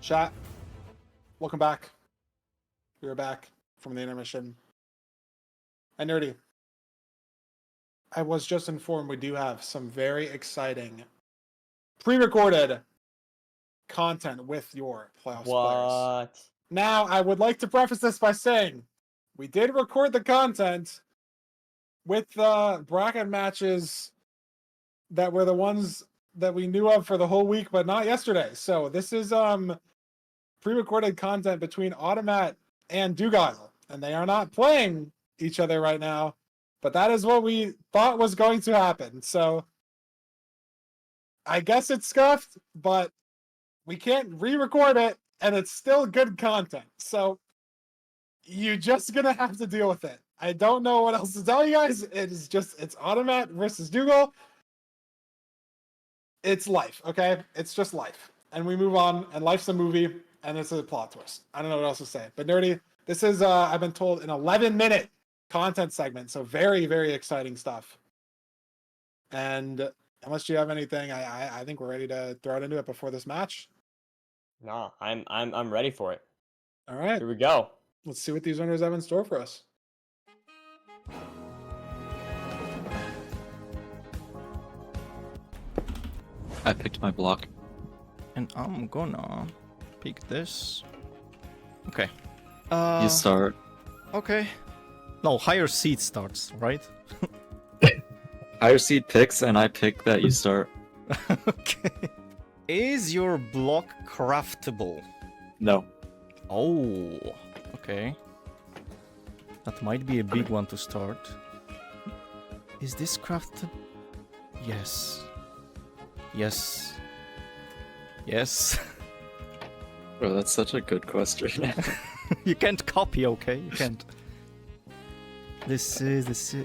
Chat, welcome back. We are back from the intermission. And Nerdy, I was just informed we do have some very exciting pre-recorded content with your playoffs players. Now, I would like to preface this by saying we did record the content with the bracket matches that were the ones that we knew of for the whole week, but not yesterday. So this is pre-recorded content between Automat and Dougal, and they are not playing each other right now, but that is what we thought was going to happen. So I guess it's scuffed, but we can't re-record it, and it's still good content. So you're just gonna have to deal with it. I don't know what else to tell you guys. It's Automat versus Dougal. It's life, okay? It's just life. And we move on, and life's a movie, and it's a plot twist. I don't know what else to say. But Nerdy, this is, I've been told, an 11-minute content segment, so very, very exciting stuff. And unless you have anything, I think we're ready to throw it into it before this match. Nah, I'm ready for it. All right. Here we go. Let's see what these winners have in store for us. I picked my block. And I'm gonna pick this. Okay. You start. Okay. No, higher seed starts, right? Higher seed picks, and I pick that you start. Okay. Is your block craftable? No. Oh, okay. That might be a big one to start. Is this craftable? Yes. Yes. Yes. Bro, that's such a good question. You can't copy, okay? You can't. This is...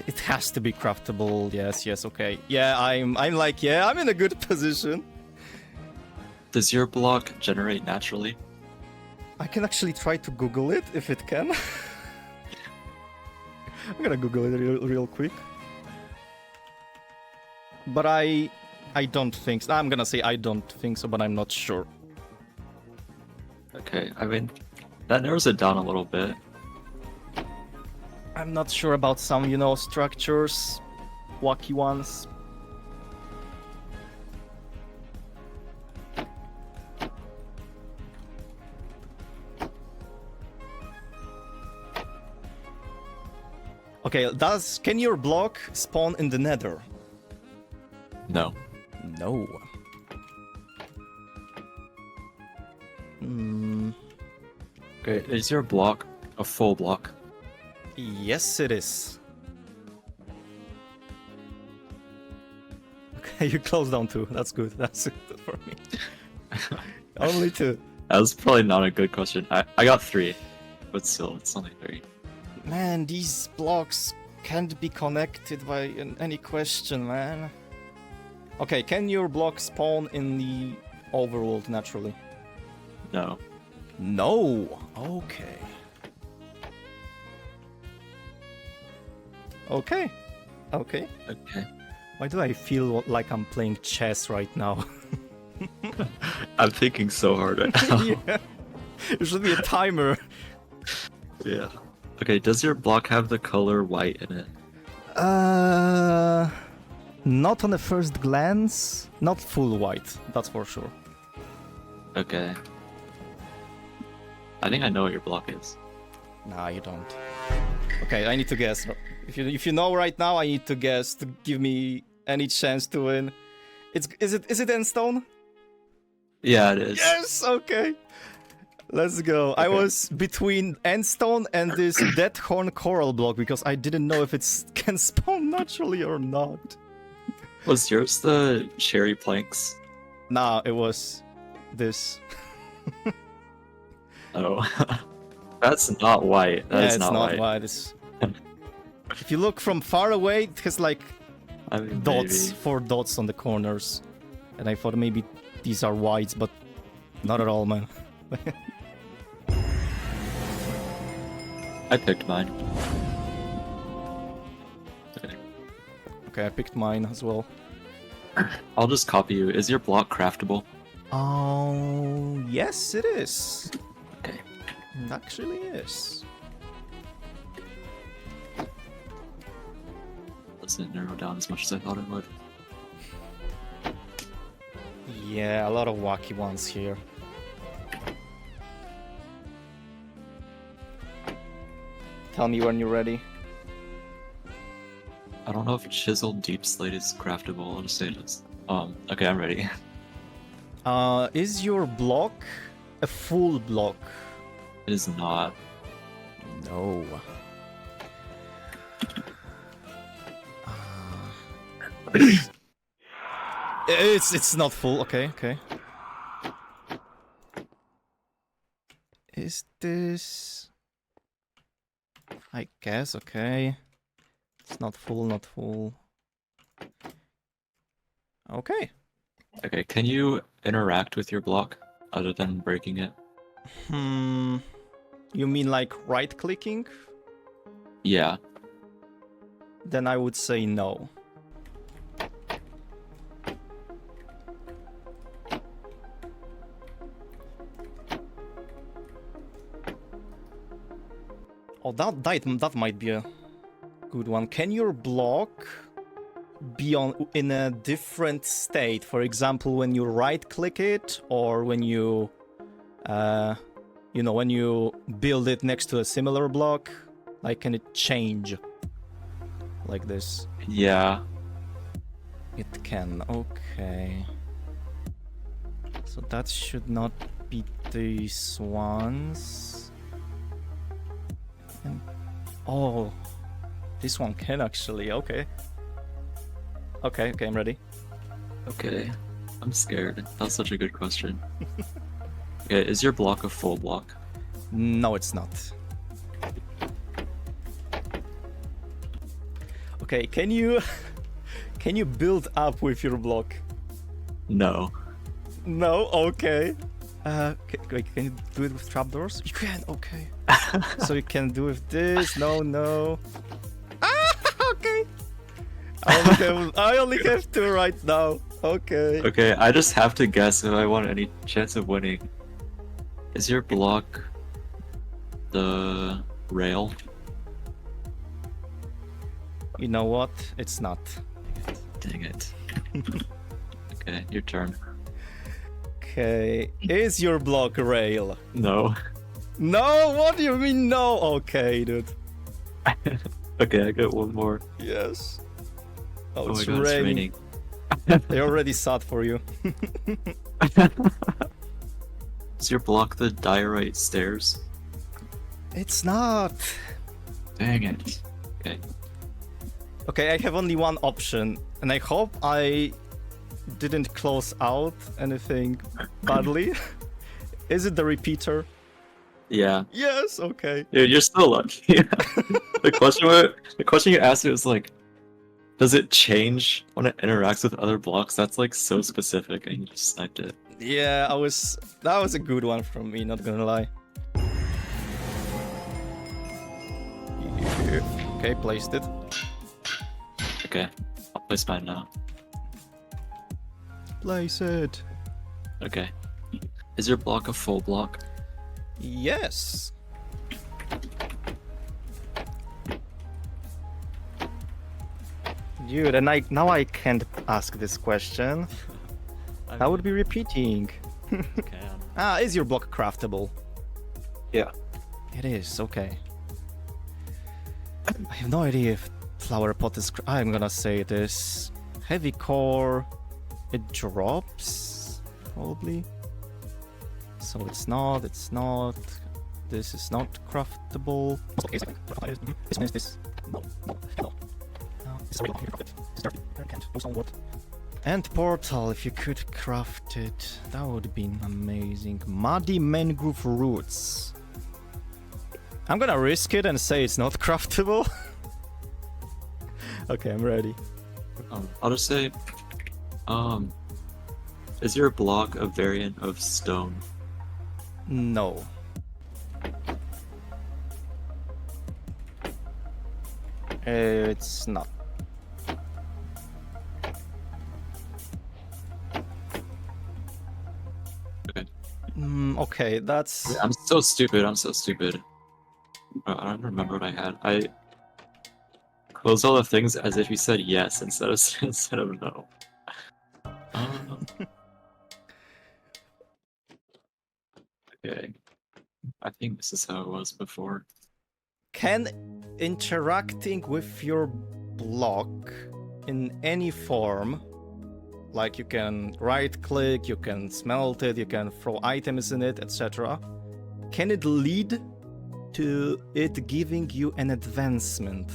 It has to be craftable. Yes, okay. Yeah, I'm like, yeah, I'm in a good position. Does your block generate naturally? I can actually try to Google it if it can. I'm gonna Google it real quick. But I don't think so. I'm gonna say I don't think so, but I'm not sure. Okay, I mean, that narrows it down a little bit. I'm not sure about some, structures, wacky ones. Okay, can your block spawn in the nether? No. No. Okay, is your block a full block? Yes, it is. Okay, you closed down 2. That's good. That's it for me. Only 2. That was probably not a good question. I got 3, but still, it's only 3. Man, these blocks can't be connected by any question, man. Okay, can your block spawn in the overworld naturally? No. No! Okay. Okay. Okay. Okay. Why do I feel like I'm playing chess right now? I'm thinking so hard right now. Yeah. There should be a timer. Yeah. Okay, does your block have the color white in it? Not on the first glance. Not full white, that's for sure. Okay. I think I know what your block is. Nah, you don't. Okay, I need to guess. If you know right now, I need to guess to give me any chance to win. Is it endstone? Yeah, it is. Yes. Okay. Let's go. Okay. I was between endstone and this deathhorn coral block because I didn't know if it can spawn naturally or not. Was yours the cherry planks? Nah, it was this. Oh. That's not white. That's it's not white. It's... If you look from far away, it has like dots, maybe. 4 dots on the corners. And I thought maybe these are whites, but not at all, man. I picked mine. Okay, I picked mine as well. I'll just copy you. Is your block craftable? Oh, yes, it is. Okay. It actually is. Doesn't narrow down as much as I thought it would. Yeah, a lot of wacky ones here. Tell me when you're ready. I don't know if chiseled deep slate is craftable. I'll just say it is. Okay, I'm ready. Is your block a full block? It is not. No. It's not full. Okay, okay. Is this? I guess. Okay. It's not full. Not full. Okay. Okay, can you interact with your block other than breaking it? You mean like right-clicking? Yeah. Then I would say no. Oh, that might be a good one. Can your block be in a different state? For example, when you right-click it, or when you, when you build it next to a similar block, like can it change like this? Yeah. It can. Okay. So that should not be these ones. And, oh, this one can actually. Okay. Okay, I'm ready. Okay. I'm scared. That's such a good question. Okay, is your block a full block? No, it's not. Okay, can you build up with your block? No. No. Okay. Wait, can you do it with trapdoors? You can. Okay. So you can do with this. No. Okay. I only have two right now. Okay. Okay, I just have to guess if I want any chance of winning. Is your block the rail? You know what? It's not. Dang it. Okay, your turn. Okay. Is your block rail? No. No? What do you mean no? Okay, dude. Okay, I got one more. Yes. Oh, Oh it's my god, it's raining. raining. They already sad for you. Is your block the diorite stairs? It's not. Dang it. Okay. Okay, I have only one option, and I hope I didn't close out anything badly. Is it the repeater? Yeah. Yes, okay. Dude, you're still lucky. The question you asked me was like, does it change when it interacts with other blocks? That's like so specific, and you just sniped it. Yeah, that was a good one from me, not gonna lie. Yeah. Okay, placed it. Okay, I'll place mine now. Place it. Okay. Is your block a full block? Yes. Dude, and now I can't ask this question. I would be repeating. Can. Is your block craftable? Yeah. It is, okay. I have no idea if flower pot is... I'm gonna say this. Heavy core... It drops? Probably. So it's not. This is not craftable. Okay, this one is this. No. It's already crafted. I can't. No sound word. And portal, if you could craft it, that would have been amazing. Muddy mangrove roots. I'm gonna risk it and say it's not craftable. Okay, I'm ready. I'll just say, is your block a variant of stone? No. It's not. Okay, that's... I'm so stupid. I'm so stupid. I don't remember what I had. I closed all the things as if you said yes instead of instead of no. Okay. I think this is how it was before. Can interacting with your block in any form, like you can right click, you can smelt it, you can throw items in it, etc., can it lead to it giving you an advancement?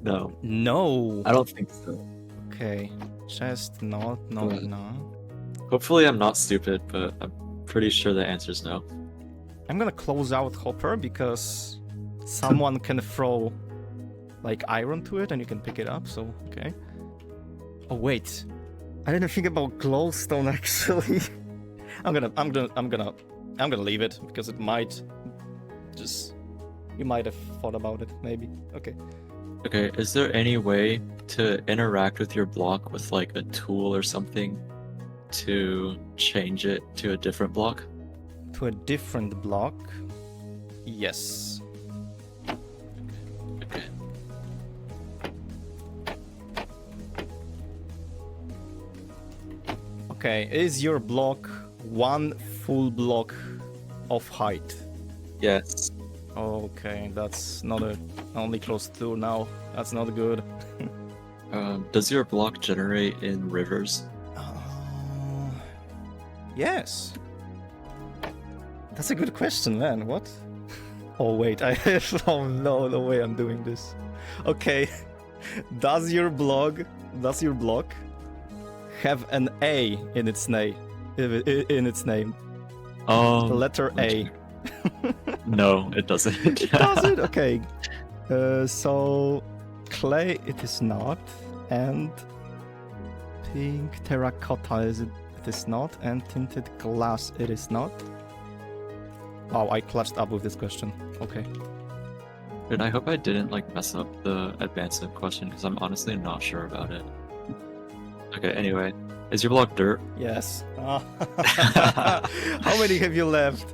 No, No. I don't think so. Okay, just not, no, But- no. Hopefully I'm not stupid, but I'm pretty sure the answer is no. I'm gonna close out Hopper because someone can throw like iron to it and you can pick it up, so okay. Oh wait. I didn't think about glowstone actually. I'm gonna leave it because it might just you might have thought about it, maybe. Okay. Okay, is there any way to interact with your block with like a tool or something to change it to a different block? To a different block. Yes. Okay. Okay, is your block one full block of height? Yes. Okay, that's not a only close to now. That's not good. Does your block generate in rivers? Yes. That's a good question, man. What? Oh wait, oh no, the way I'm doing this. Okay. Does your block have an A in its name? In its name. The letter A. No, it doesn't. Does it? Okay. So clay it is not, and pink terracotta it is not, and tinted glass it is not. Wow, I clutched up with this question. Okay. Dude, I hope I didn't like mess up the advancement question because I'm honestly not sure about it. Okay, anyway, is your block dirt? Yes. How many have you left?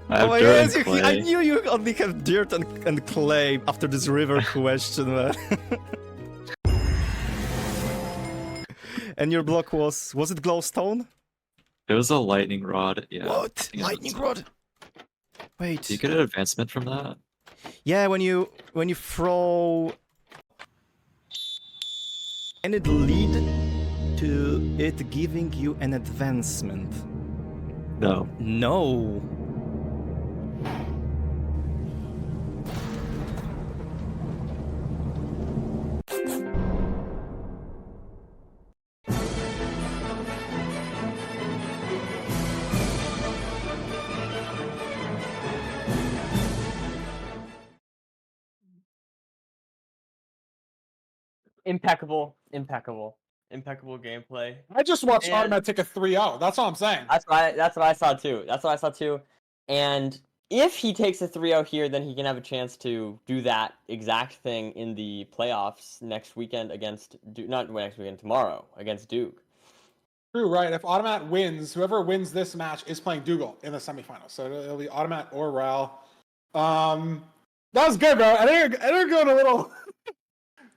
I have my dirt gosh, and clay. I knew you only have dirt and clay after this river question, man. And your block was it glowstone? It was a lightning rod. Yeah. What? I think it Lightning was. rod? Wait. Do you get an advancement from that? Yeah, when you throw, can it lead to it giving you an advancement? No. No. Impeccable gameplay. I just watched And- Automat take a 3-0. That's all I'm saying. That's what I saw too. And if he takes a 3-0 here, then he can have a chance to do that exact thing in the playoffs next weekend against Duke. Not next weekend, tomorrow against Duke. True, right? If Automat wins, whoever wins this match is playing Dougal in the semifinals. So it'll be Automat or Ral. That was good, bro. I think going a little,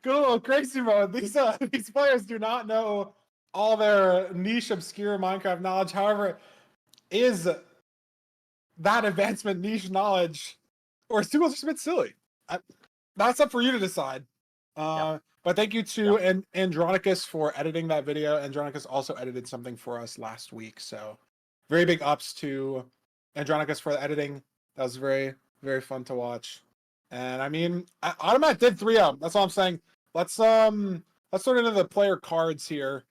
go a little crazy mode. These players do not know all their niche, obscure Minecraft knowledge. However, is that advancement niche knowledge, or is Dougal's just a bit silly? That's up for you to decide. But thank you to Andronicus for editing that video. Andronicus also edited something for us last week. So very big ups to Andronicus for the editing. That was very, very fun to watch. And I mean, Automat did 3-0. That's all I'm saying. Let's sort into the player cards here,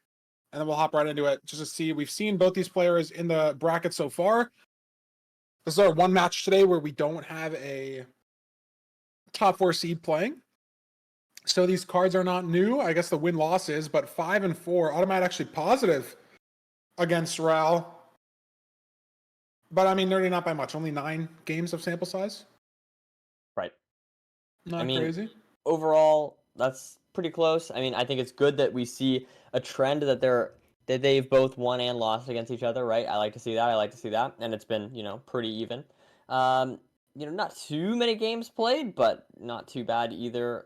and then we'll hop right into it just to see. We've seen both these players in the bracket so far. This is our one match today where we don't have a top 4 seed playing. So these cards are not new. I guess the win-loss is, but 5 and 4. Automat actually positive against Ral. But I mean, nerdy not by much. Only 9 games of sample size. Right. Not crazy. Overall, that's pretty close. I mean, I think it's good that we see a trend that they're they've both won and lost against each other, right? I like to see that. I like to see that, and it's been pretty even. Not too many games played, but not too bad either.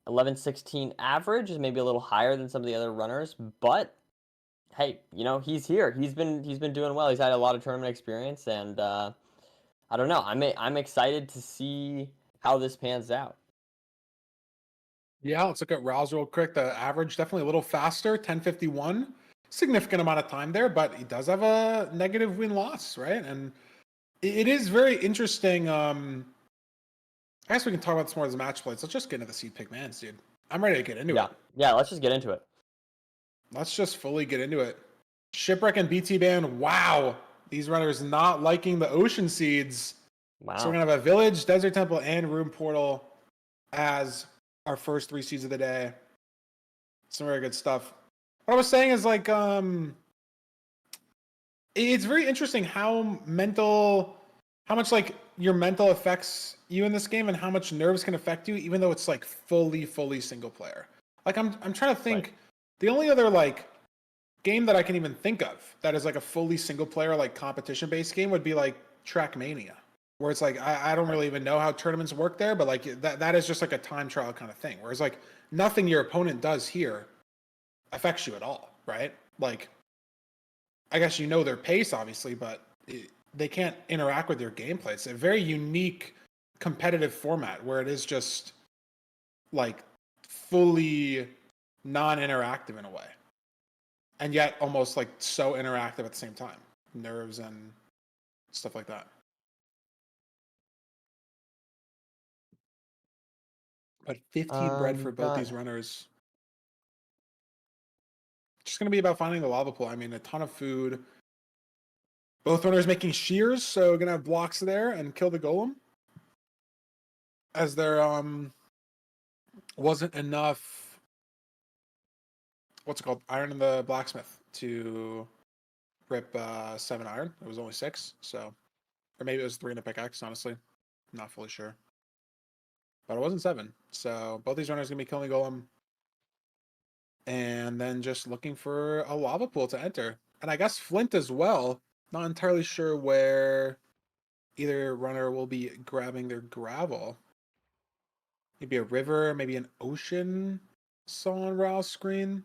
11-16 average is maybe a little higher than some of the other runners, but hey, he's here. He's been doing well. He's had a lot of tournament experience, and I don't know. I'm excited to see how this pans out. Yeah, let's look at Rouse real quick. The average definitely a little faster, 10:51. Significant amount of time there, but he does have a negative win-loss, right? And it is very interesting. I guess we can talk about this more as a match plays. Let's just get into the seed pick mans, dude. I'm ready to get into it. Yeah, let's just get into it. Let's just fully get into it. Shipwreck and BT Ban. Wow. These runners not liking the ocean seeds. Wow. So we're going to have a Village, Desert Temple, and Room Portal as our first 3 seeds of the day. Some very good stuff. What I was saying is like, it's very interesting how much like your mental affects you in this game and how much nerves can affect you, even though it's like fully single player. Like I'm trying to think. Right. The only other like game that I can even think of that is like a fully single player like competition based game would be like Trackmania, where it's like I don't really even know how tournaments work there, but like that is just like a time trial kind of thing. Whereas like nothing your opponent does here affects you at all, right? Like I guess their pace obviously, but they can't interact with your gameplay. It's a very unique competitive format where it is just like fully non-interactive in a way, and yet almost like so interactive at the same time. Nerves and stuff like that. But 15 bread for both these runners. Just going to be about finding the lava pool. I mean, a ton of food. Both runners making shears, so going to have blocks there and kill the golem. As there wasn't enough, what's it called, iron in the blacksmith to rip 7 iron. It was only 6, so, or maybe it was 3 in the pickaxe, honestly. I'm not fully sure. But it wasn't 7. So both these runners going to be killing the golem. And then just looking for a lava pool to enter. And I guess Flint as well. Not entirely sure where either runner will be grabbing their gravel. Maybe a river, maybe an ocean. Saw on Rao's screen.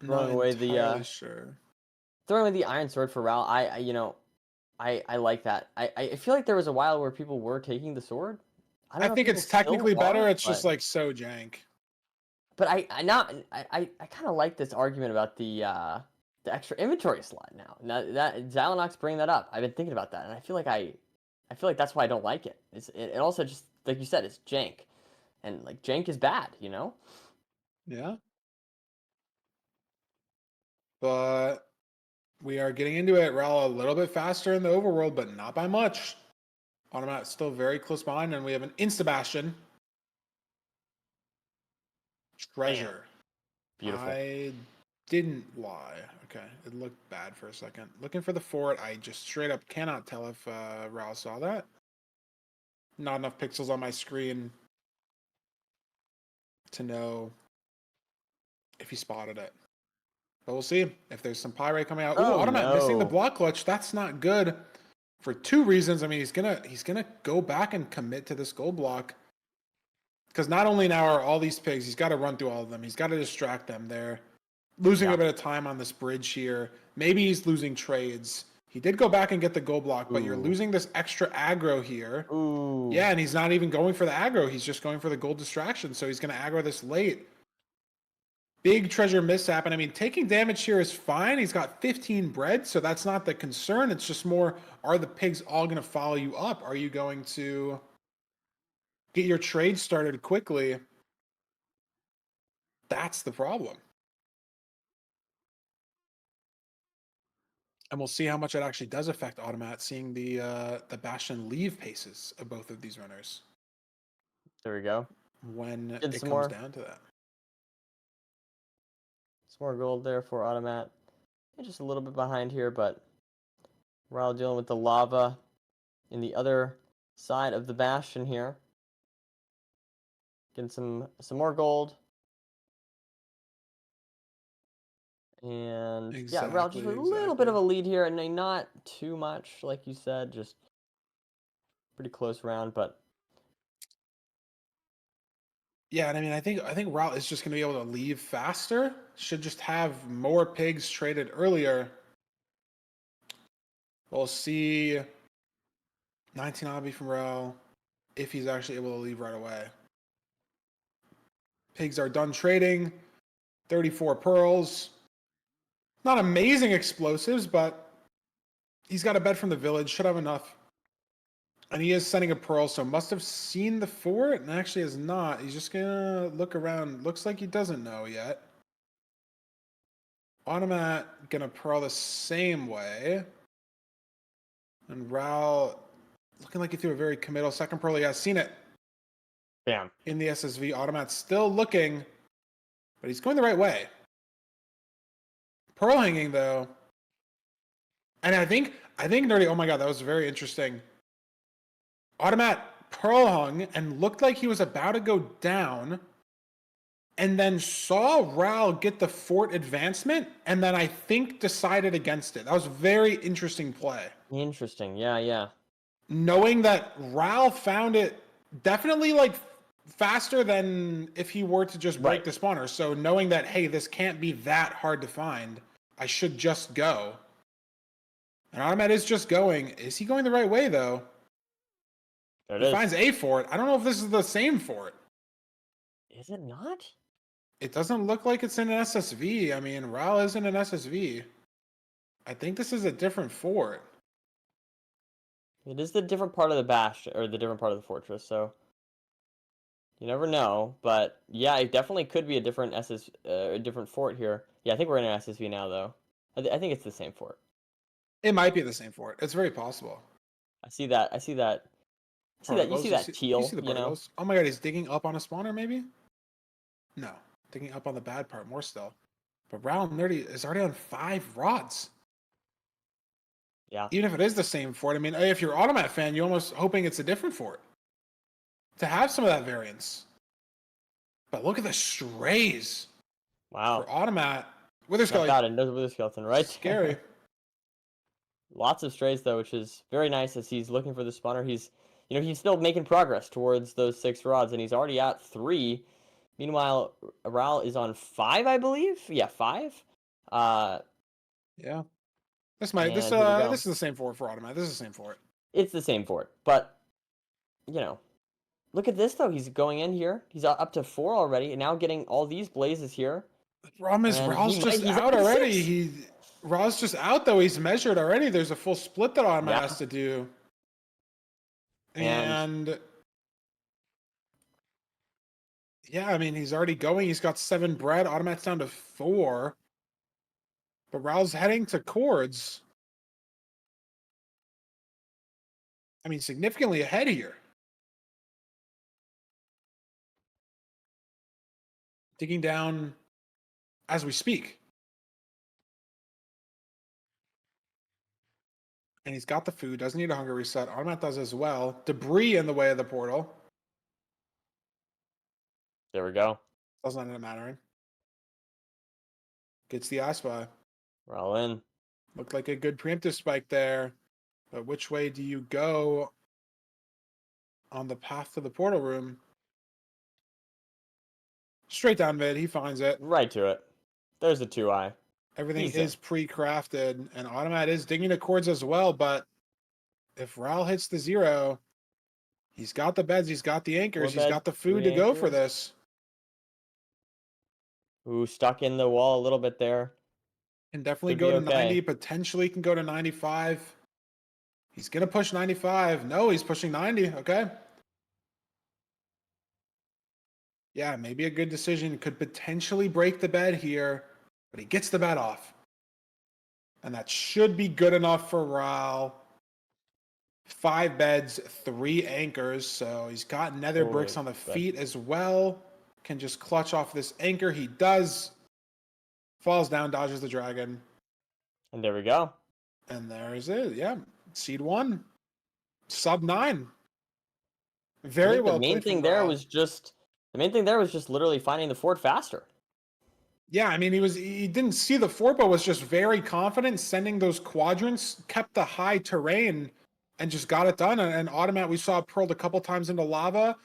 Throwing away Sure. Throwing away the iron sword for Ral. I like that. I feel like there was a while where people were taking the sword. I don't know if think people it's technically still better. are, It's just but- like so jank. But I kind of like this argument about the extra inventory slot now. Now that Zalanox bringing that up, I've been thinking about that, and I feel like that's why I don't like it. It also just like you said, it's jank, and like jank is bad, Yeah. But we are getting into it. Rel a little bit faster in the overworld, but not by much. Automat still very close behind, and we have an Instabastion. Treasure. Beautiful. I didn't lie. Okay, it looked bad for a second. Looking for the fort. I just straight up cannot tell if Raul saw that. Not enough pixels on my screen to know if he spotted it. But we'll see if there's some pyrite coming out. Ooh, Oh, Automat missing the no. block clutch. That's not good for 2 reasons. I mean, he's gonna go back and commit to this gold block. Because not only now are all these pigs, he's got to run through all of them. He's got to distract them. They're losing a bit of time on this bridge here. Maybe he's losing trades. He did go back and get the gold block, but you're Ooh. losing this extra aggro here. Ooh. Yeah, and he's not even going for the aggro. He's just going for the gold distraction, so he's going to aggro this late. Big treasure mishap, and I mean, taking damage here is fine. He's got 15 bread, so that's not the concern. It's just more, are the pigs all going to follow you up? Are you going to get your trade started quickly? That's the problem. And we'll see how much it actually does affect Automat, seeing the Bastion leave paces of both of these runners There we go. when Get it some comes more. down to that. Some more gold there for Automat. Just a little bit behind here, but Ral dealing with the lava in the other side of the bastion here. Getting some more gold. And yeah, Ralph just with a Exactly, little bit of a exactly. lead here, and not too much, like you said, just pretty close round. But Yeah, and I mean, I think Route is just going to be able to leave faster. Should just have more pigs traded earlier. We'll see 19 obby from Row if he's actually able to leave right away. Pigs are done trading. 34 pearls. Not amazing explosives, but he's got a bet from the village. Should have enough. And he is sending a pearl, so must have seen the fort and actually is not. He's just gonna look around. Looks like he doesn't know yet. Automat gonna pearl the same way. And Ral looking like he threw a very committal second pearl. He has seen it bam. in the SSV. Automat still looking, but he's going the right way. Pearl hanging though. And I think Nerdy, oh my god, that was very interesting. Automat pearl hung and looked like he was about to go down, and then saw Ral get the fort advancement, and then I think decided against it. That was a very interesting play. Interesting. Yeah. Knowing that Ral found it definitely like faster than if he were to just break Right. the spawner. So knowing that, hey, this can't be that hard to find, I should just go. And Automat is just going. Is he going the right way though? There it He is. finds a fort. I don't know if this is the same fort. Is it not? It doesn't look like it's in an SSV. I mean, Ral isn't an SSV. I think this is a different fort. It is the different part of the bash, or the different part of the fortress. So you never know. But yeah, it definitely could be a different a different fort here. Yeah, I think we're in an SSV now, though. I think it's the same fort. It might be the same fort. It's very possible. I see that. You see that You teal, see the you know? particles. Oh my god, he's digging up on a spawner, maybe? No. Digging up on the bad part, more still. But Round Nerdy is already on 5 rods. Yeah. Even if it is the same fort, I mean, if you're an Automat fan, you're almost hoping it's a different fort. To have some of that variance. But look at the strays Wow. for Automat. Wither Not Skelly. bad. And there's a Wither Skeleton right Scary. there. Lots of strays, though, which is very nice as he's looking for the spawner. He's still making progress towards those 6 rods, and he's already at 3. Meanwhile, Ral is on 5, I believe. Yeah, 5. Yeah. This might And here we go. this is the same fort for Automat. This is the same fort. It's the same fort, but look at this though. He's going in here. He's up to 4 already, and now getting all these blazes here. The problem is And Ra's just he's out up to already. 6. Ra's just out though. He's measured already. There's a full split that Automat Yeah. has to do. And- And yeah, I mean he's already going. He's got 7 bread. Automat's down to 4. But Ra's heading to chords. I mean, significantly ahead here. Digging down as we speak. And he's got the food. Doesn't need a hunger reset. Automat does as well. Debris in the way of the portal. There we go. Doesn't end up mattering. Gets the eye spy. We're all in. Looked like a good preemptive spike there. But which way do you go on the path to the portal room? Straight down mid. He finds it. Right to it. There's a 2-eye. Everything He's is pre-crafted. And Automat is digging the chords as well. But if Ral hits the 0, he's got the beds. He's got the anchors. 4 He's got the beds, food 3 to go for anchors. this. Ooh, stuck in the wall a little bit there. Can definitely Could go be to okay. 90. Potentially can go to 95. He's going to push 95. No, he's pushing 90. Okay. Yeah, maybe a good decision. Could potentially break the bed here, but he gets the bed off. And that should be good enough for Ral. 5 beds, 3 anchors. So he's got nether Holy bricks on the shit. feet as well. Can just clutch off this anchor. He does. Falls down, dodges the dragon. And there we go. And there's it. Yeah. Seed 1. Sub 9. Very well The main played thing from there Ral. was just literally finding the fort faster. Yeah, I mean, he didn't see the fort, but was just very confident, sending those quadrants, kept the high terrain, and just got it done. And Automat, we saw pearled a couple times into lava,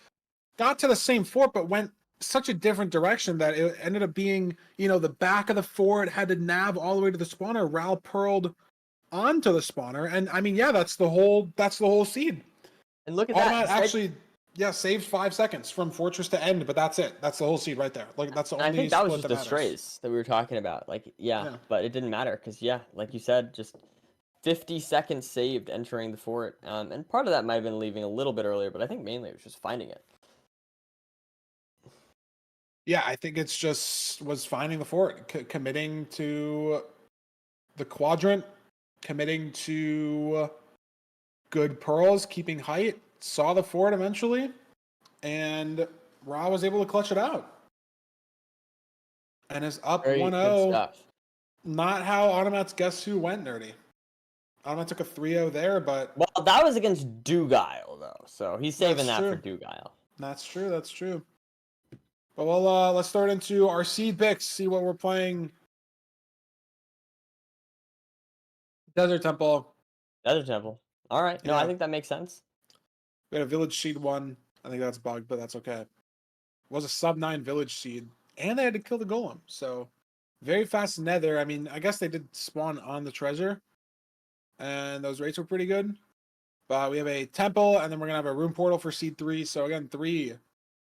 got to the same fort, but went such a different direction that it ended up being, the back of the fort, had to nav all the way to the spawner. Ral pearled onto the spawner, and I mean, yeah, that's the whole seed. And look at Automat that. actually, saves 5 seconds from fortress to end, but that's it. That's the whole seed right there. Like, that's the And I only think that was split just that the matters. strays that we were talking about. Like, Yeah. but it didn't matter because, like you said, just 50 seconds saved entering the fort. And part of that might have been leaving a little bit earlier, but I think mainly it was just finding it. Yeah, I think it's just was finding the fort, committing to the quadrant, committing to good pearls, keeping height, saw the fort eventually, and Ra was able to clutch it out. And is up Very 1-0. good stuff. Not how Automat's Guess Who went, Nerdy. Automat took a 3-0 there, but... Well, that was against Dugile, though, so he's saving that for Dugile. That's true. But well, let's start into our seed picks, see what we're playing. Desert Temple. Desert Temple. All right. No, Yeah. I think that makes sense. We had a Village Seed 1. I think that's bugged, but that's okay. It was a sub-9 Village Seed. And they had to kill the Golem. So, very fast Nether. I mean, I guess they did spawn on the treasure. And those rates were pretty good. But we have a Temple, and then we're going to have a Room Portal for Seed 3. So, again, 3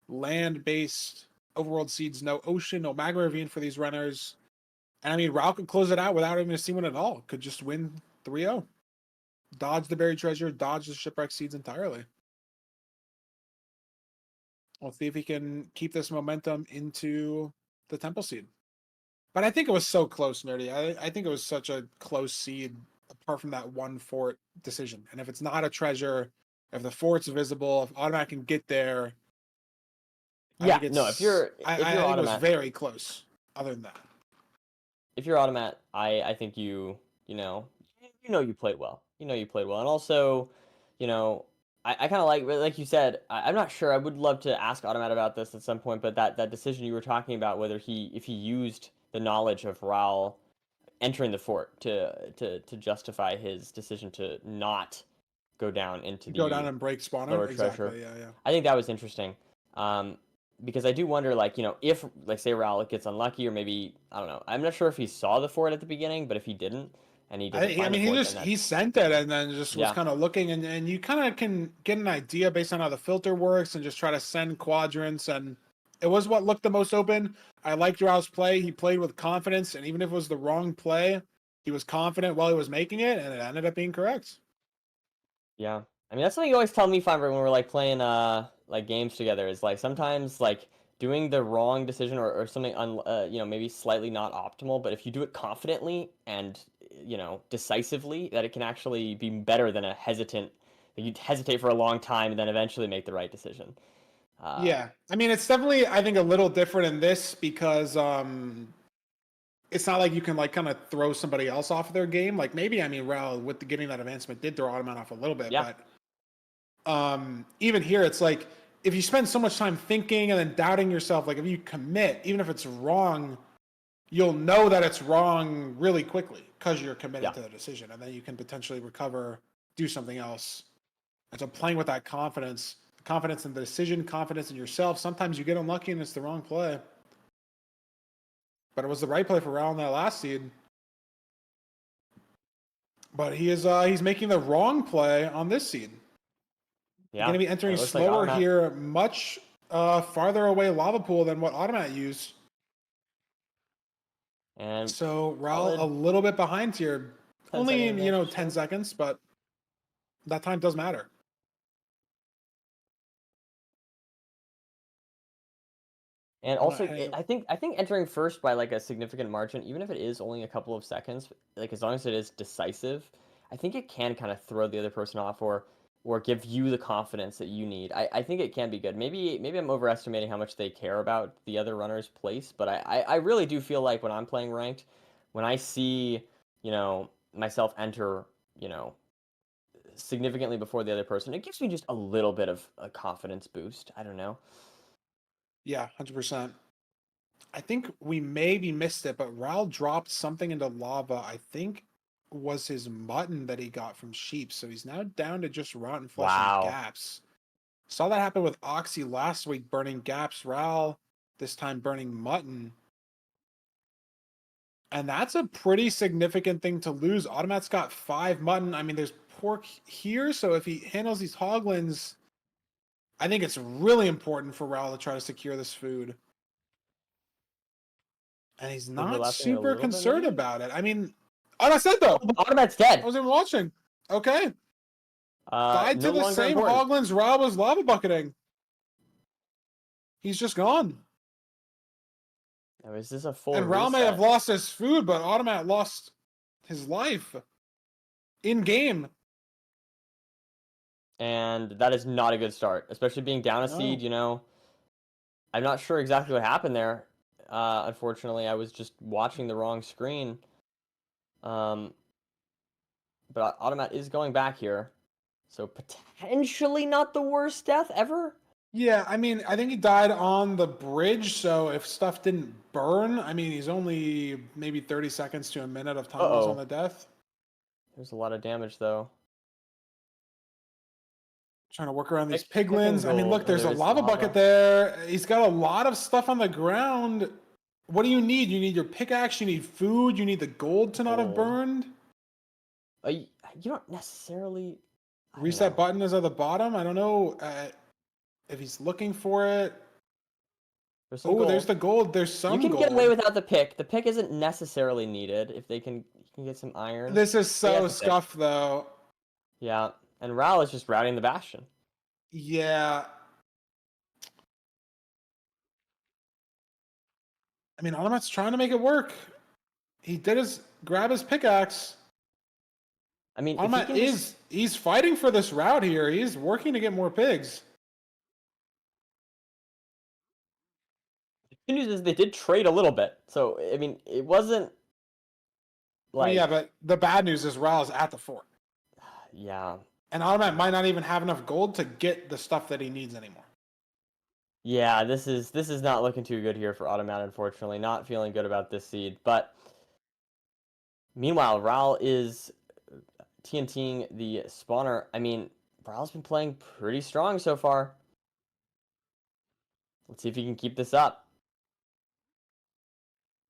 land-based overworld seeds. No ocean, no Magma Ravine for these runners. And, I mean, Rao could close it out without even a C1 at all. Could just win 3-0. Dodge the buried treasure, dodge the shipwreck seeds entirely. We'll see if he can keep this momentum into the Temple seed. But I think it was so close, Nerdy. I think it was such a close seed, apart from that one fort decision. And if it's not a treasure, if the fort's visible, if Automat can get there, Yeah, no, if you're I think Automat, it was very close. Other than that, if you're Automat, I think you played well. You played well, and also, I kind of like you said. I'm not sure. I would love to ask Automat about this at some point, but that decision you were talking about, whether if he used the knowledge of Raul entering the fort to justify his decision to not go down into go down and break spawner. lower Exactly. treasure. Yeah. I think that was interesting. Because I do wonder, if, say Raul gets unlucky, or maybe, I don't know. I'm not sure if he saw the fort at the beginning, but if he didn't, and he doesn't find the fort, he sent it and then just was kind of looking, and you kind of can get an idea based on how the filter works and just try to send quadrants, and it was what looked the most open. I liked Raul's play. He played with confidence, and even if it was the wrong play, he was confident while he was making it, and it ended up being correct. Yeah. I mean, that's something you always tell me, Fiverr, when we're playing games together, is sometimes doing the wrong decision or something maybe slightly not optimal, but if you do it confidently and decisively, that it can actually be better than you'd hesitate for a long time and then eventually make the right decision. Yeah, I mean, it's definitely, I think, a little different in this because it's not like you can kind of throw somebody else off of their game. Like maybe, I mean, Raul with getting that advancement did throw Automat off a little bit, but even here, it's like if you spend so much time thinking and then doubting yourself, if you commit, even if it's wrong, you'll know that it's wrong really quickly because you're committed to the decision, and then you can potentially recover, do something else. And so playing with that confidence in the decision, confidence in yourself. Sometimes you get unlucky and it's the wrong play. But it was the right play for Raul in that last seed. But he's making the wrong play on this seed. Yeah. Going to be entering slower here, much farther away lava pool than what Automat used. And so Raul a little bit behind here. Only 10 seconds, but that time does matter. And also, I think entering first by a significant margin, even if it is only a couple of seconds, as long as it is decisive, I think it can kind of throw the other person off or give you the confidence that you need. I think it can be good. Maybe I'm overestimating how much they care about the other runner's place, but I really do feel like when I'm playing ranked, when I see myself enter significantly before the other person, it gives me just a little bit of a confidence boost. I don't know. Yeah, 100%. I think we maybe missed it, but Ral dropped something into lava. I think was his mutton that he got from sheep. So he's now down to just rotten flesh and Wow. gaps. Saw that happen with Oxy last week, burning gaps. Ral this time burning mutton. And that's a pretty significant thing to lose. Automat's got 5 mutton. I mean, there's pork here, so if he handles these hoglins, I think it's really important for Ral to try to secure this food. And he's not Overlapping a super little bit, concerned maybe? about it. I mean, oh, that's it though. Automat's I dead. was even watching. Okay. Died No to the longer same important. hoglins Ral was lava bucketing. He's just gone. Now, is this a full And Ral may reset? have lost his food, but Automat lost his life in game. And that is not a good start, especially being down a No. seed, you know. I'm not sure exactly what happened there. Unfortunately, I was just watching the wrong screen. But Automat is going back here. So potentially not the worst death ever. Yeah, I mean, I think he died on the bridge, so if stuff didn't burn, I mean, he's only maybe 30 seconds to a minute of time loss on Uh-oh. the death. There's a lot of damage, though. Trying to work around these Picking piglins. I mean, gold. look, Oh, there's a there's lava bucket there. He's got a lot of stuff on the ground. What do you need? You need your pickaxe, you need food, you need the gold to not have Gold. burned. You don't necessarily... I don't Reset know. button is at the bottom. I don't know if he's looking for it. There's some Oh, gold. there's the gold. There's some You can gold. get away without the pick. The pick isn't necessarily needed if they can. You can get some iron. This is But he has so the pick. scuffed, though. Yeah, and Ral is just routing the Bastion. Yeah. I mean, Automat's trying to make it work. He did grab his pickaxe. I mean, if he Automat can just... he's fighting for this route here. He's working to get more pigs. The good news is they did trade a little bit. So, I mean, it wasn't I mean, yeah, like... but the bad news is Rao's at the fort. Yeah. And Automat might not even have enough gold to get the stuff that he needs anymore. Yeah, this is not looking too good here for Automat, unfortunately. Not feeling good about this seed. But meanwhile, Ral is TNTing the spawner. I mean, Ral's been playing pretty strong so far. Let's see if he can keep this up.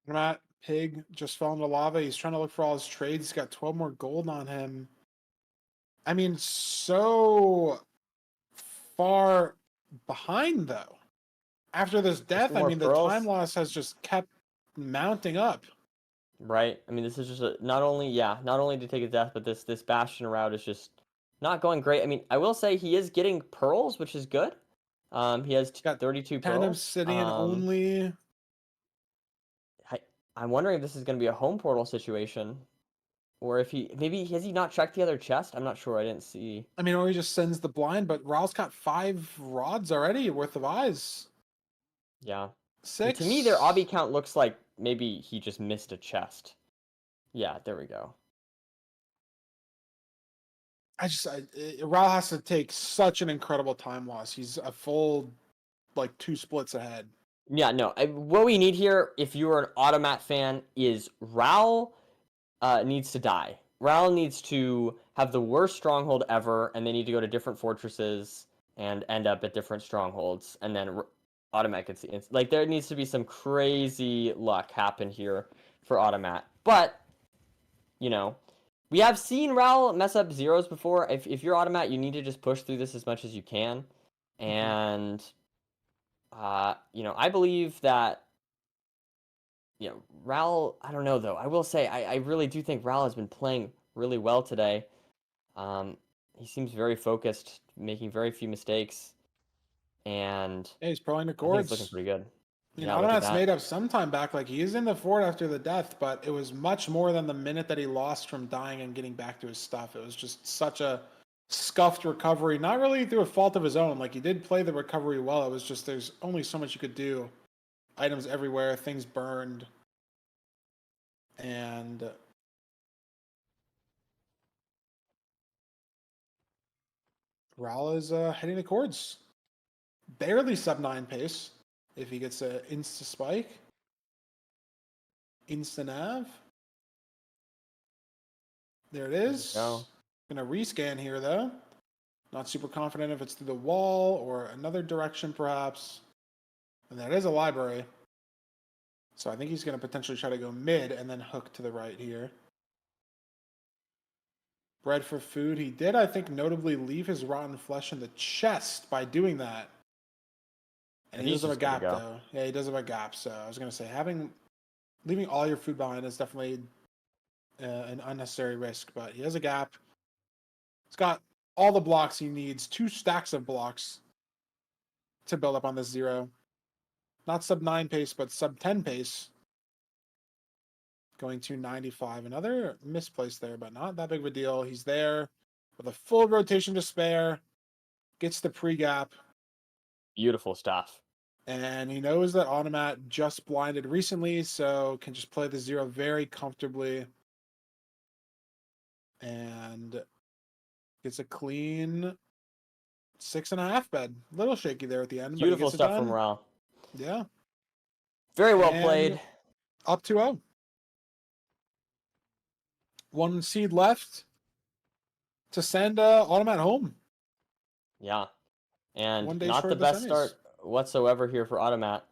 Automat, pig, just fell into lava. He's trying to look for all his trades. He's got 12 more gold on him. I mean, so far behind, though. After this death, I more mean, the pearls. time loss has just kept mounting up. Right. I mean, this is just not only to take his death, but this Bastion route is just not going great. I mean, I will say he is getting pearls, which is good. He has Got 32 10 pearls. obsidian only. I'm wondering if this is going to be a home portal situation, or if has he not checked the other chest? I'm not sure. I didn't see. I mean, or he just sends the blind, but Raul's got 5 rods already worth of eyes. Yeah. 6. To me, their obby count looks like maybe he just missed a chest. Yeah, there we go. Raul has to take such an incredible time loss. He's a full, like, 2 splits ahead. Yeah, no. What we need here, if you're an Automat fan, is Raul needs to die. Raul needs to have the worst stronghold ever, and they need to go to different fortresses and end up at different strongholds, and then Automat gets the like. There needs to be some crazy luck happen here for Automat, but you know, we have seen Raul mess up zeros before. If you're Automat, you need to just push through this as much as you can, and I believe that. Raul, I don't know though. I will say I really do think Raul has been playing really well today. He seems very focused, making very few mistakes, and Yeah, he's pulling the I think it's looking cords. pretty good. I mean, Yeah, look at Automat's that. made up some time back. Like, he is in the fort after the death, but it was much more than the minute that he lost from dying and getting back to his stuff. It was just such a scuffed recovery, not really through a fault of his own. Like, he did play the recovery well. It was just there's only so much you could do. Items everywhere, things burned. And Raul is hitting the cords. Barely sub 9 pace if he gets an insta spike. instant nav. There it is. go. Gonna rescan here though. Not super confident if it's through the wall or another direction perhaps. And that is a library. So I think he's gonna potentially try to go mid and then hook to the right here. Bread for food. He did, I think, notably leave his rotten flesh in the chest by doing that. And he does have a gap though. Yeah, he does have a gap. So I was gonna say leaving all your food behind is definitely an unnecessary risk, but he has a gap. He's got all the blocks he needs, 2 stacks of blocks to build up on this 0. Not sub 9 pace, but sub 10 pace. Going to 95. Another misplace there, but not that big of a deal. He's there with a full rotation to spare. Gets the pre-gap. Beautiful stuff. And he knows that Automat just blinded recently, so can just play the 0 very comfortably. And gets a clean 6.5 bed. A little shaky there at the end. Beautiful but he gets stuff it done. from Raul. Yeah. Very well And played. Up 2-0. 1 seed left to send Automat home. Yeah. And One day not short the of the best semis. start whatsoever here for Automat.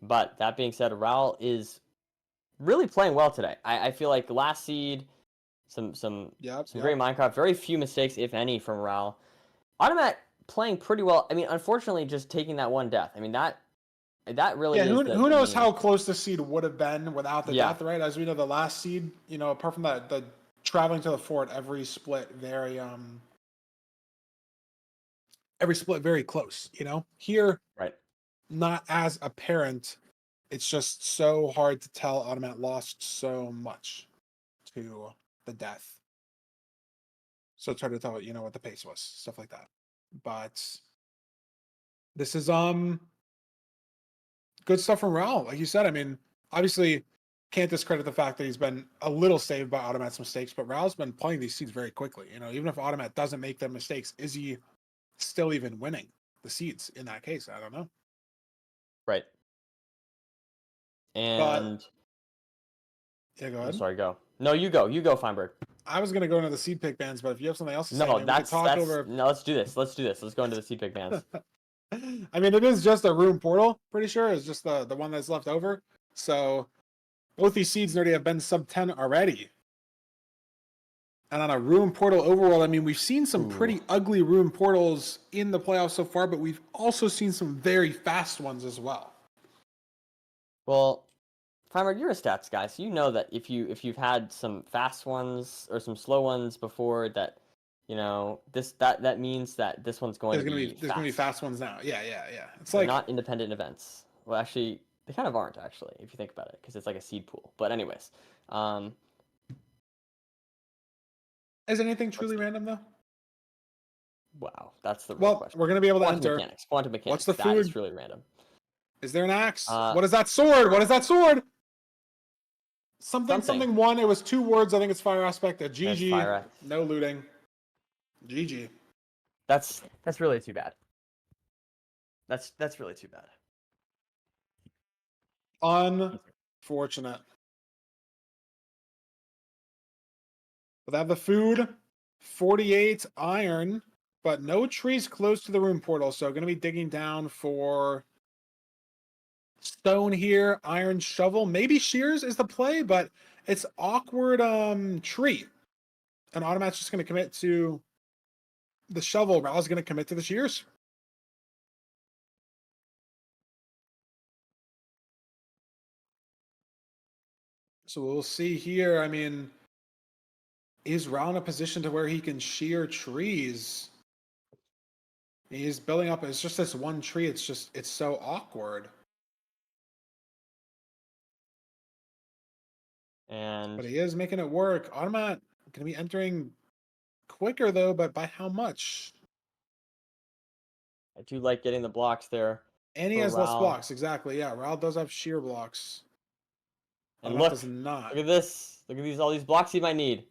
But that being said, Raul is really playing well today. I feel like last seed, some great Minecraft, very few mistakes, if any, from Raul. Automat playing pretty well. I mean, unfortunately, just taking that 1 death. I mean, that really is who knows how close the seed would have been without the death, right? As we know, the last seed, apart from that, the traveling to the fort, every split very close, Here, right. Not as apparent. It's just so hard to tell. Automat lost so much to the death. So it's hard to tell what the pace was, stuff like that. But this is good stuff from Raul. Like you said, I mean, obviously can't discredit the fact that he's been a little saved by Automat's mistakes, but Raul's been playing these seeds very quickly. Even if Automat doesn't make them mistakes, is he still even winning the seeds in that case? I don't know. Right. And yeah, go ahead. Sorry, go. No, you go. You go, Feinberg. I was gonna go into the seed pick bans, but if you have something else to say, No, we can talk over. No, let's do this. Let's go into the seed pick bans. I mean, it is just a room portal. Pretty sure it's just the one that's left over. So both these seeds already have been sub 10 already. And on a room portal overall, I mean, we've seen some pretty ugly room portals in the playoffs so far, but we've also seen some very fast ones as well. Well, Feinberg, you're a stats guy, so you know that if you've had some fast ones or some slow ones before, that that means that this one's going to be there's gonna be fast ones now. Yeah. It's They're like not independent events. Well, actually, they kind of aren't actually, if you think about it, because it's like a seed pool. But anyways, is anything truly random though? Wow, that's the real question. We're gonna be able to Quantum enter. mechanics. Quantum mechanics. What's the That food? is truly random. Is there an axe? What is that sword? What is that sword? Something one. It was 2 words. I think it's fire aspect. A GG. No looting. GG. That's really too bad. That's really too bad. Unfortunate. But they have the food, 48 iron, but no trees close to the room portal. So going to be digging down for stone here, iron shovel. Maybe shears is the play, but it's awkward tree. And Automat's just going to commit to the shovel. Raul's going to commit to the shears. So we'll see here. I mean, is Raul in a position to where he can shear trees? He's building up. It's just this one tree. It's so awkward. But he is making it work. Automat going to be entering quicker though, but by how much? I do like getting the blocks there. And he has less blocks. Exactly. Yeah, Raul does have sheer blocks. And Automat does not. Look at this. Look at all these blocks he might need.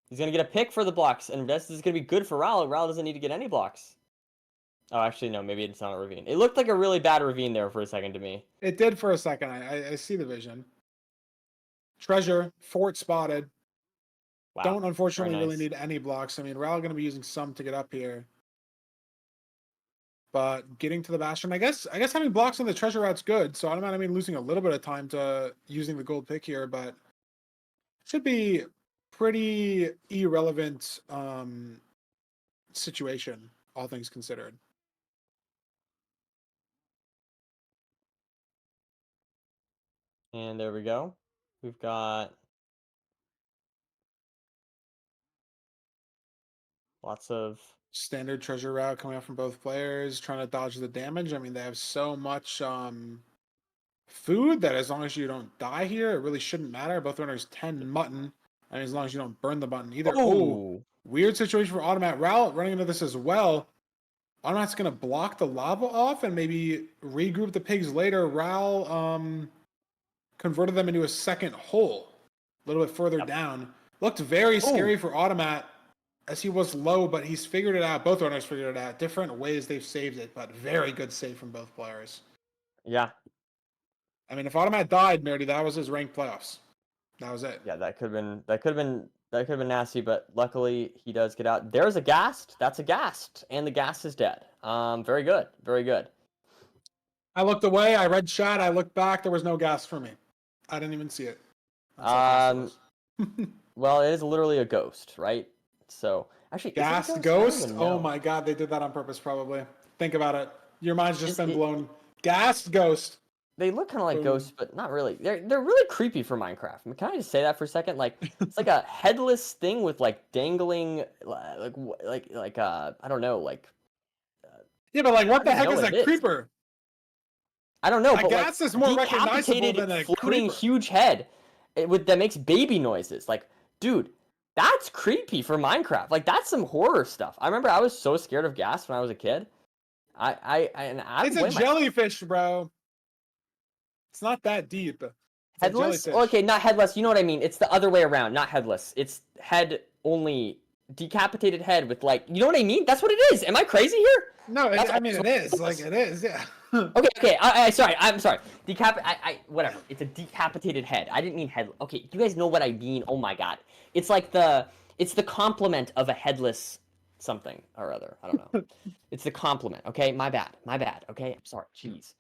He's going to get a pick for the blocks, and this is going to be good for Raul. Raul doesn't need to get any blocks. Oh, actually, no. Maybe it's not a ravine. It looked like a really bad ravine there for a second to me. It did for a second. I see the vision. Treasure, fort spotted. Wow. Don't unfortunately very really nice. need any blocks. I mean, Ral going to be using some to get up here. But getting to the bastion, I guess having blocks on the treasure route's good. So I mean losing a little bit of time to using the gold pick here, but should be pretty irrelevant situation, all things considered. And there we go. We've got lots of Standard treasure route coming out from both players, trying to dodge the damage. I mean, they have so much food that as long as you don't die here, it really shouldn't matter. Both runners 10 mutton. I mean, as long as you don't burn the button either. Oh, weird situation for Automat. Ral running into this as well. Automat's going to block the lava off and maybe regroup the pigs later. Ral converted them into a second hole a little bit further down. Looked very scary for Automat as he was low, but he's figured it out. Both runners figured it out. Different ways they've saved it, but very good save from both players. Yeah. I mean, if Automat died, Nerdy, that was his ranked playoffs. That was it. Yeah, that could have been nasty, but luckily he does get out. There's a ghast. That's a ghast, and the ghast is dead. Very good. Very good. I looked away. I read chat. I looked back. There was no gas for me. I didn't even see it. That's how fast it was. Well, it is literally a ghost, right? So actually, is it a Gas I don't ghost? even Oh know. my god, they did that on purpose probably. Think about it. Your mind's just Is been it- blown. Gas ghost. They look kind of like Boom. ghosts, but not really. They're really creepy for Minecraft. I mean, can I just say that for a second? Like it's like a headless thing with like dangling, I don't know, like Yeah, but like what the I don't heck know is what that it is. creeper? I don't know, A but like gas is more recognizable decapitated, than a floating, creeper. huge head, that makes baby noises. Like, dude, that's creepy for Minecraft. Like that's some horror stuff. I remember I was so scared of gas when I was a kid. And I It's don't a blame myself. jellyfish, bro. It's not that deep. It's Headless? a jellyfish. Okay, not headless. You know what I mean. It's the other way around, not headless. It's head only, decapitated head with like, you know what I mean? That's what it is. Am I crazy here? No, That's I mean it always is. what Like it is, yeah. Okay. I'm sorry. Whatever. It's a decapitated head. I didn't mean head. Okay, you guys know what I mean. Oh my god. It's like it's the complement of a headless something or other. I don't know. It's the complement. Okay, my bad. Okay, I'm sorry. Jeez.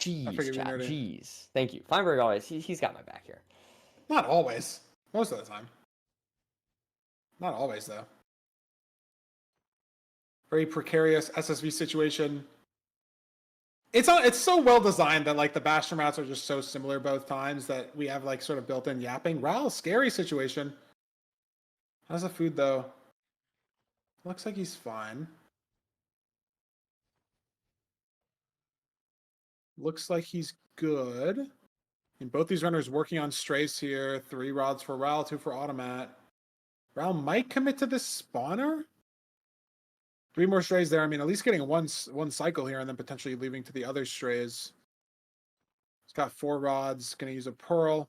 Jeez, forgive you, chat. Nerdy. Jeez. Thank you. Feinberg always. He's got my back here. Not always. Most of the time. Not always though. Very precarious SSV situation. It's so well designed that like the bastion routes are just so similar both times that we have like sort of built-in yapping. Ral, scary situation. How's the food though? Looks like he's fine. Looks like he's good. And both these runners working on strays here. 3 rods for Ral, 2 for Automat. Ral might commit to this spawner. 3 more strays there. I mean, at least getting one cycle here and then potentially leaving to the other strays. He's got 4 rods. Going to use a pearl.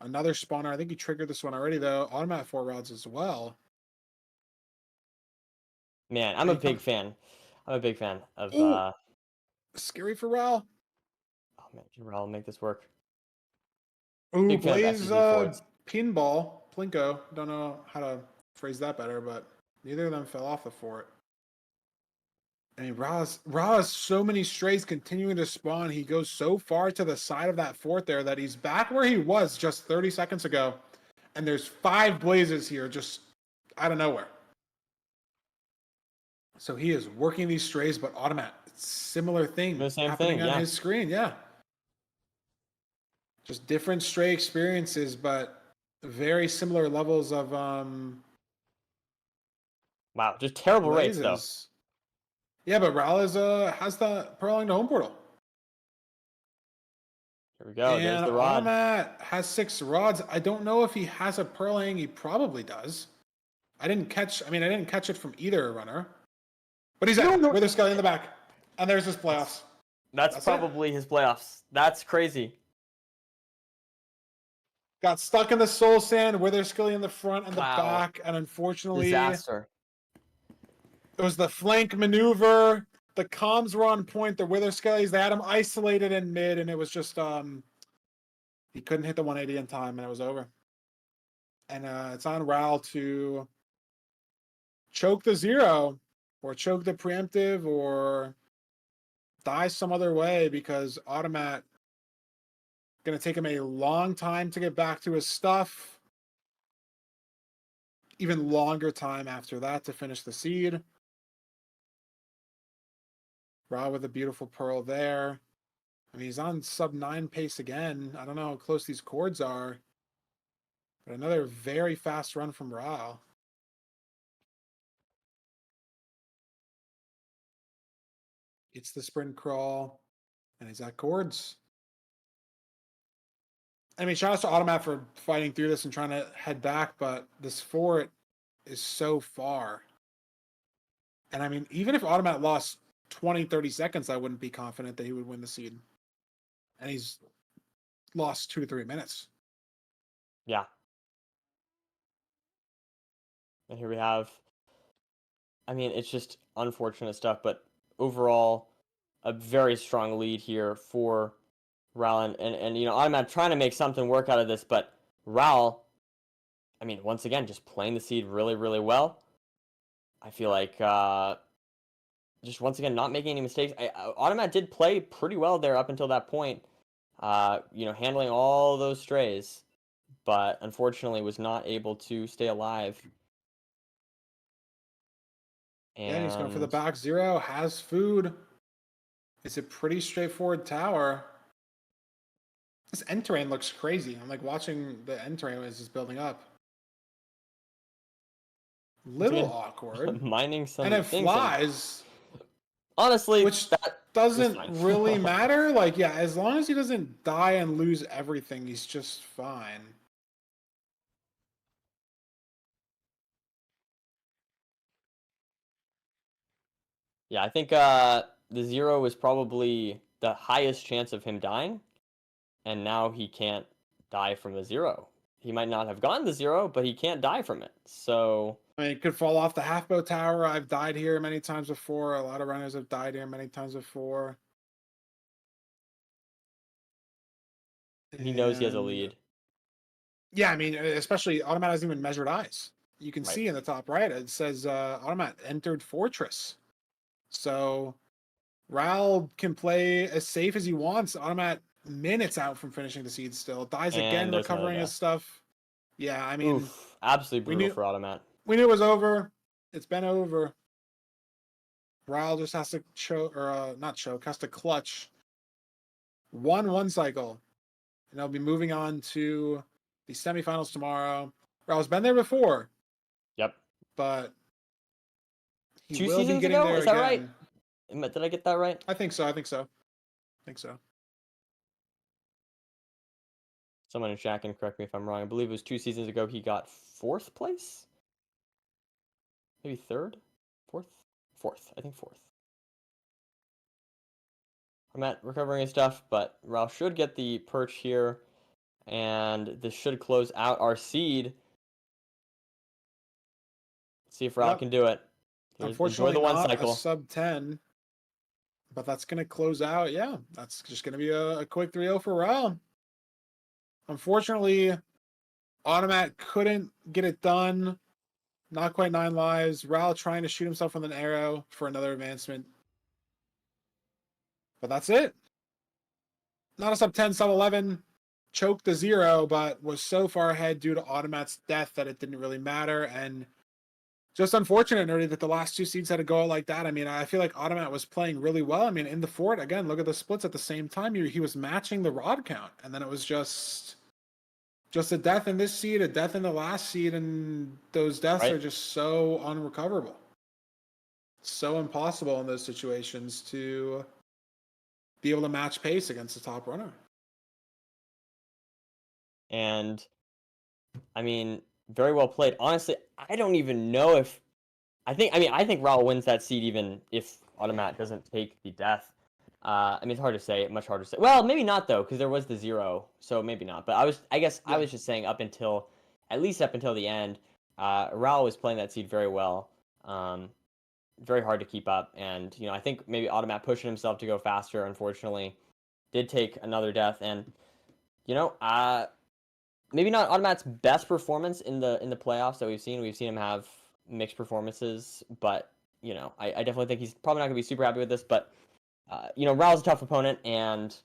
Another spawner. I think he triggered this one already, though. Automat 4 rods as well. Man, I'm a big fan. I'm a big fan of. Ooh. Scary for Ral. Oh man, can Raul make this work? Ooh, Big fan of Blaze SSV forwards. pinball. Plinko. Don't know how to phrase that better, but neither of them fell off the fort. I mean, Ra has so many strays continuing to spawn. He goes so far to the side of that fort there that he's back where he was just 30 seconds ago. And there's 5 blazes here just out of nowhere. So he is working these strays, but Automat, similar thing The same happening thing, on yeah. his screen. Yeah. Just different stray experiences, but very similar levels of Wow, just terrible rates though. blazes. Yeah, but Ral has the purling to home portal. Here we go. There's And the rod. Automat has 6 rods. I don't know if he has a purling. He probably does. I didn't catch it from either runner. But he's at with Skelly in the back. And there's his playoffs. That's That's probably his playoffs. That's crazy. Got stuck in the soul sand, Wither Skelly in the front and the Wow. back, and unfortunately Disaster. it was the flank maneuver. The comms were on point. The Wither Skellies, they had him isolated in mid, and it was just He couldn't hit the 180 in time, and it was over. And it's on Ral to choke the 0 or choke the preemptive or die some other way, because Automat going to take him a long time to get back to his stuff. Even longer time after that to finish the seed. Ral with a beautiful pearl there. I mean, he's on sub 9 pace again. I don't know how close these chords are. But another very fast run from Ral. It's the sprint crawl. And he's at chords. I mean, shout out to Automat for fighting through this and trying to head back, but this fort is so far. And I mean, even if Automat lost 20, 30 seconds, I wouldn't be confident that he would win the seed. And he's lost 2 to 3 minutes. Yeah. And here we have, I mean, it's just unfortunate stuff, but overall, a very strong lead here for Ral. And you know, Automat trying to make something work out of this, but Ral, I mean, once again, just playing the seed really, really well. I feel like just once again, not making any mistakes. Automat did play pretty well there up until that point, you know, handling all those strays, but unfortunately was not able to stay alive. And he's going for the And back 0, has food. It's a pretty straightforward tower. This end terrain looks crazy. I'm like watching the end terrain as it's building up. Little awkward. mining some And it things. flies. Honestly, which that doesn't fine. really matter. Like, yeah, as long as he doesn't die and lose everything, he's just fine. Yeah, I think the 0 was probably the highest chance of him dying, and now he can't die from the 0. He might not have gotten the 0, but he can't die from it. So I mean, it could fall off the half bow tower. I've died here many times before. A lot of runners have died here many times before. he knows he has a And, lead. yeah, I mean, especially Automat hasn't even measured eyes. You can Right. see in the top right, it says Automat entered Fortress. So Ral can play as safe as he wants. Automat minutes out from finishing the seed still. Dies And again, there's another recovering his death. stuff. Yeah, I mean, Oof, absolutely we brutal knew- for Automat. we knew it was over. It's been over. Ral just has to choke, or not choke, has to clutch one cycle. And they'll be moving on to the semifinals tomorrow. Ral's been there before, Yep. but he 2 will be seasons getting ago? there Is that again. right? Did I get that right? I think so. Someone in chat can correct me if I'm wrong. I believe it was 2 seasons ago he got 4th place? Maybe 3rd? 4th? 4th. I think 4th. I'm at recovering his stuff, but Ral should get the perch here, and this should close out our seed. Let's see if Ral Yep. can do it. Enjoy Unfortunately, the one not cycle. a sub 10, but that's going to close out. Yeah, that's just going to be a quick 3-0 for Ral. Unfortunately, Automat couldn't get it done. Not quite 9 lives. Ral trying to shoot himself with an arrow for another advancement. But that's it. Not a sub 10, sub 11. Choked the 0, but was so far ahead due to Automat's death that it didn't really matter. And just unfortunate, Nerdy, that the last 2 seeds had to go like that. I mean, I feel like Automat was playing really well. I mean, in the fort, again, look at the splits at the same time. He was matching the rod count. And then it was just a death in this seed, a death in the last seed, and those deaths Right. are just so unrecoverable. So impossible in those situations to be able to match pace against the top runner. And I mean, very well played. Honestly, I don't even know if I think Raul wins that seed even if Automat doesn't take the death. I mean, it's hard to say. Much harder to say. Well, maybe not though, because there was the 0, so maybe not. But I was just saying at least up until the end, Raul was playing that seed very well. Very hard to keep up, and you know, I think maybe Automat pushing himself to go faster, unfortunately, did take another death. And Maybe not Automat's best performance in the playoffs that we've seen. We've seen him have mixed performances, but I definitely think he's probably not gonna be super happy with this. But Raul's a tough opponent, and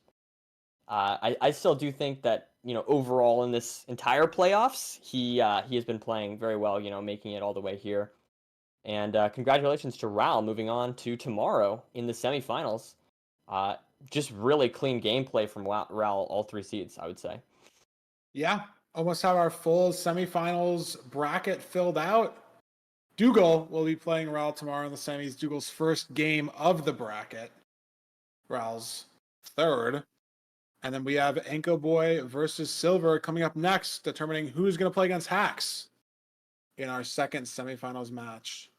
I still do think that overall in this entire playoffs, he has been playing very well. Making it all the way here, and congratulations to Raul moving on to tomorrow in the semifinals. Just really clean gameplay from Raul all 3 seeds, I would say. Yeah, almost have our full semifinals bracket filled out. Dougal will be playing Raul tomorrow in the semis. Dougal's first game of the bracket. Raul's third. And then we have Enko Boy versus Silver coming up next, determining who's going to play against Hacks in our second semifinals match.